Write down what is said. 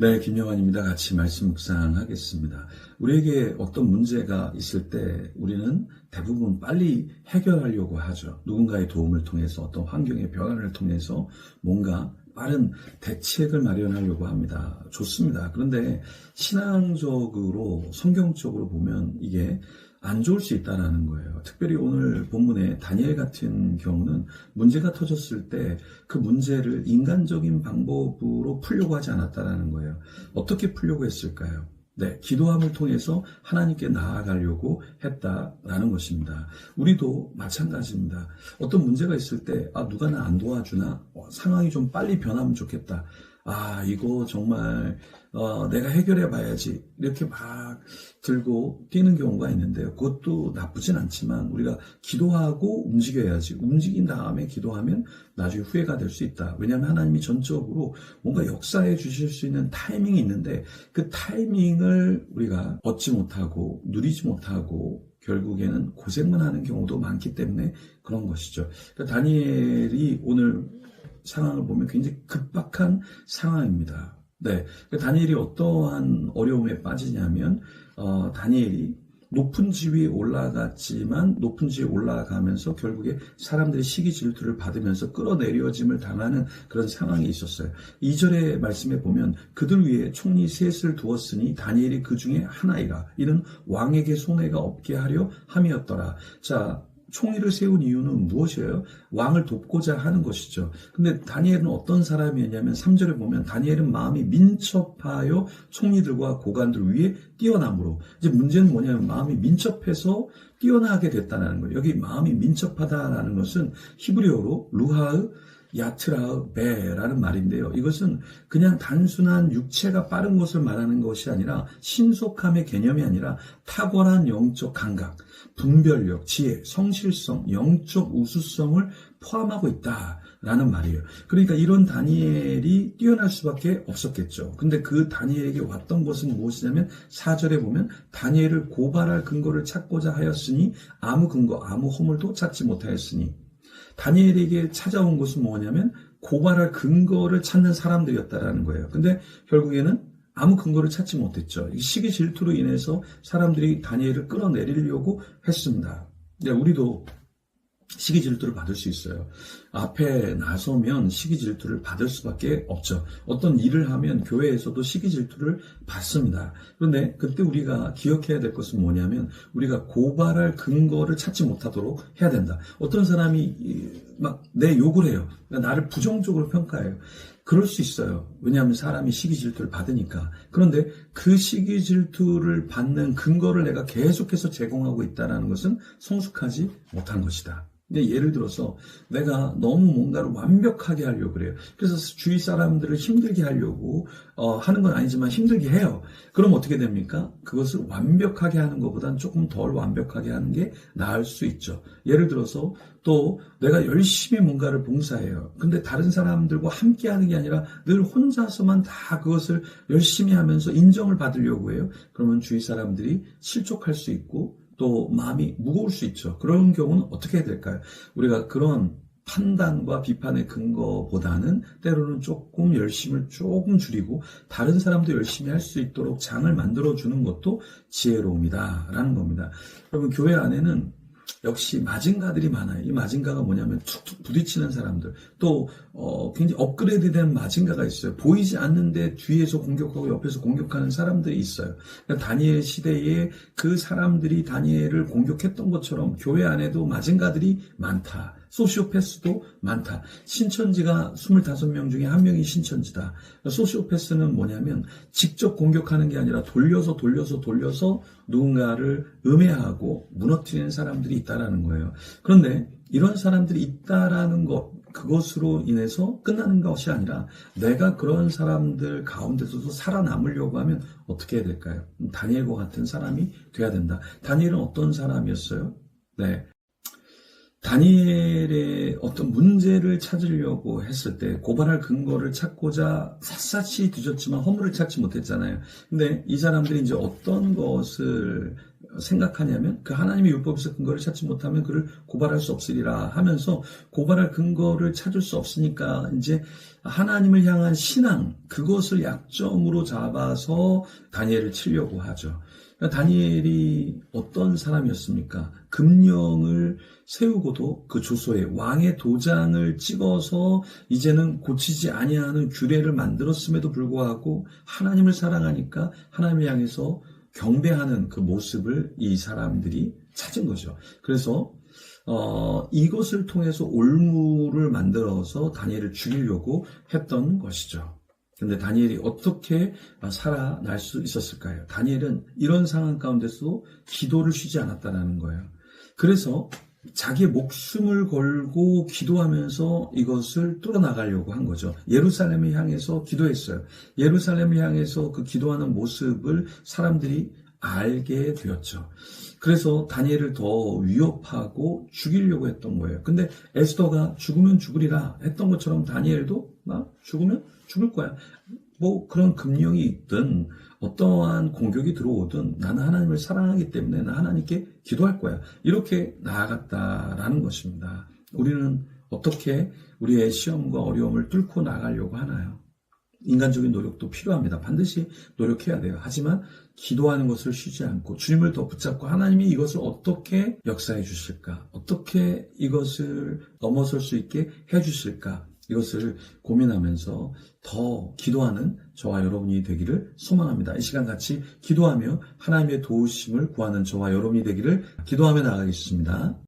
네, 김영환입니다. 같이 말씀 묵상하겠습니다. 우리에게 어떤 문제가 있을 때 우리는 대부분 빨리 해결하려고 하죠. 누군가의 도움을 통해서 어떤 환경의 변화를 통해서 뭔가 빠른 대책을 마련하려고 합니다. 좋습니다. 그런데 신앙적으로, 성경적으로 보면 이게 안 좋을 수 있다는 거예요. 특별히 오늘 본문의 다니엘 같은 경우는 문제가 터졌을 때 그 문제를 인간적인 방법으로 풀려고 하지 않았다는 거예요. 어떻게 풀려고 했을까요? 네, 기도함을 통해서 하나님께 나아가려고 했다라는 것입니다. 우리도 마찬가지입니다. 어떤 문제가 있을 때, 누가 나 안 도와주나? 상황이 좀 빨리 변하면 좋겠다. 이거 정말, 내가 해결해 봐야지. 이렇게 막 들고 뛰는 경우가 있는데요. 그것도 나쁘진 않지만, 우리가 기도하고 움직여야지. 움직인 다음에 기도하면 나중에 후회가 될 수 있다. 왜냐하면 하나님이 전적으로 뭔가 역사해 주실 수 있는 타이밍이 있는데, 그 타이밍을 우리가 얻지 못하고, 누리지 못하고, 결국에는 고생만 하는 경우도 많기 때문에 그런 것이죠. 그러니까 다니엘이 오늘 상황을 보면 굉장히 급박한 상황입니다. 네, 다니엘이 어떠한 어려움에 빠지냐면 다니엘이 높은 지위에 올라갔지만 높은 지위에 올라가면서 결국에 사람들의 시기 질투를 받으면서 끌어내려짐을 당하는 그런 상황이 있었어요. 2절의 말씀에 보면 그들 위에 총리 셋을 두었으니 다니엘이 그 중에 하나이라. 이는 왕에게 손해가 없게 하려 함이었더라. 자, 총리를 세운 이유는 무엇이에요? 왕을 돕고자 하는 것이죠. 근데 다니엘은 어떤 사람이었냐면 3절에 보면 다니엘은 마음이 민첩하여 총리들과 고관들 위에 뛰어남으로. 이제 문제는 뭐냐면 마음이 민첩해서 뛰어나게 됐다는 거예요. 여기 마음이 민첩하다라는 것은 히브리어로 루하으 야트라흐 베라는 말인데요. 이것은 그냥 단순한 육체가 빠른 것을 말하는 것이 아니라 신속함의 개념이 아니라 탁월한 영적 감각, 분별력, 지혜, 성실성, 영적 우수성을 포함하고 있다라는 말이에요. 그러니까 이런 다니엘이 뛰어날 수밖에 없었겠죠. 근데 그 다니엘에게 왔던 것은 무엇이냐면 4절에 보면 다니엘을 고발할 근거를 찾고자 하였으니 아무 근거, 아무 허물도 찾지 못하였으니 다니엘에게 찾아온 것은 뭐냐면 고발할 근거를 찾는 사람들이었다라는 거예요. 근데 결국에는 아무 근거를 찾지 못했죠. 시기 질투로 인해서 사람들이 다니엘을 끌어내리려고 했습니다. 네, 우리도 시기 질투를 받을 수 있어요. 앞에 나서면 시기 질투를 받을 수밖에 없죠. 어떤 일을 하면 교회에서도 시기 질투를 받습니다. 그런데 그때 우리가 기억해야 될 것은 뭐냐면 우리가 고발할 근거를 찾지 못하도록 해야 된다. 어떤 사람이 막 내 욕을 해요. 나를 부정적으로 평가해요. 그럴 수 있어요. 왜냐하면 사람이 시기 질투를 받으니까. 그런데 그 시기 질투를 받는 근거를 내가 계속해서 제공하고 있다는 것은 성숙하지 못한 것이다. 예를 들어서 내가 너무 뭔가를 완벽하게 하려고 그래요. 그래서 주위 사람들을 힘들게 하려고 하는 건 아니지만 힘들게 해요. 그럼 어떻게 됩니까? 그것을 완벽하게 하는 것보다는 조금 덜 완벽하게 하는 게 나을 수 있죠. 예를 들어서 또 내가 열심히 뭔가를 봉사해요. 근데 다른 사람들과 함께 하는 게 아니라 늘 혼자서만 다 그것을 열심히 하면서 인정을 받으려고 해요. 그러면 주위 사람들이 실족할 수 있고 또 마음이 무거울 수 있죠. 그런 경우는 어떻게 해야 될까요? 우리가 그런 판단과 비판의 근거보다는 때로는 조금 열심을 조금 줄이고 다른 사람도 열심히 할 수 있도록 장을 만들어주는 것도 지혜로움이다라는 겁니다. 여러분 교회 안에는 역시 마징가들이 많아요. 이 마징가가 뭐냐면 툭툭 부딪히는 사람들. 또 굉장히 업그레이드된 마징가가 있어요. 보이지 않는데 뒤에서 공격하고 옆에서 공격하는 사람들이 있어요. 그러니까 다니엘 시대에 그 사람들이 다니엘을 공격했던 것처럼 교회 안에도 마징가들이 많다. 소시오패스도 많다. 신천지가 25명 중에 한 명이 신천지다. 소시오패스는 뭐냐면 직접 공격하는 게 아니라 돌려서 누군가를 음해하고 무너뜨리는 사람들이 있다라는 거예요. 그런데 이런 사람들이 있다라는 것, 그것으로 인해서 끝나는 것이 아니라 내가 그런 사람들 가운데서도 살아남으려고 하면 어떻게 해야 될까요? 다니엘과 같은 사람이 돼야 된다. 다니엘은 어떤 사람이었어요? 네. 다니엘의 어떤 문제를 찾으려고 했을 때 고발할 근거를 찾고자 샅샅이 뒤졌지만 허물을 찾지 못했잖아요. 근데 이 사람들이 이제 어떤 것을 생각하냐면 그 하나님의 율법에서 근거를 찾지 못하면 그를 고발할 수 없으리라 하면서 고발할 근거를 찾을 수 없으니까 이제 하나님을 향한 신앙, 그것을 약점으로 잡아서 다니엘을 치려고 하죠. 다니엘이 어떤 사람이었습니까? 금령을 세우고도 그 주소에 왕의 도장을 찍어서 이제는 고치지 아니하는 규례를 만들었음에도 불구하고 하나님을 사랑하니까 하나님을 향해서 경배하는 그 모습을 이 사람들이 찾은 거죠. 그래서 이것을 통해서 올무를 만들어서 다니엘을 죽이려고 했던 것이죠. 근데 다니엘이 어떻게 살아날 수 있었을까요? 다니엘은 이런 상황 가운데서도 기도를 쉬지 않았다는 거예요. 그래서 자기의 목숨을 걸고 기도하면서 이것을 뚫어나가려고 한 거죠. 예루살렘을 향해서 기도했어요. 예루살렘을 향해서 그 기도하는 모습을 사람들이 알게 되었죠. 그래서 다니엘을 더 위협하고 죽이려고 했던 거예요. 근데 에스더가 죽으면 죽으리라 했던 것처럼 다니엘도 죽으면 죽을 거야. 뭐 그런 금령이 있든 어떠한 공격이 들어오든 나는 하나님을 사랑하기 때문에 나는 하나님께 기도할 거야. 이렇게 나아갔다라는 것입니다. 우리는 어떻게 우리의 시험과 어려움을 뚫고 나가려고 하나요? 인간적인 노력도 필요합니다. 반드시 노력해야 돼요. 하지만 기도하는 것을 쉬지 않고 주님을 더 붙잡고 하나님이 이것을 어떻게 역사해 주실까? 어떻게 이것을 넘어설 수 있게 해 주실까? 이것을 고민하면서 더 기도하는 저와 여러분이 되기를 소망합니다. 이 시간 같이 기도하며 하나님의 도우심을 구하는 저와 여러분이 되기를 기도하며 나가겠습니다.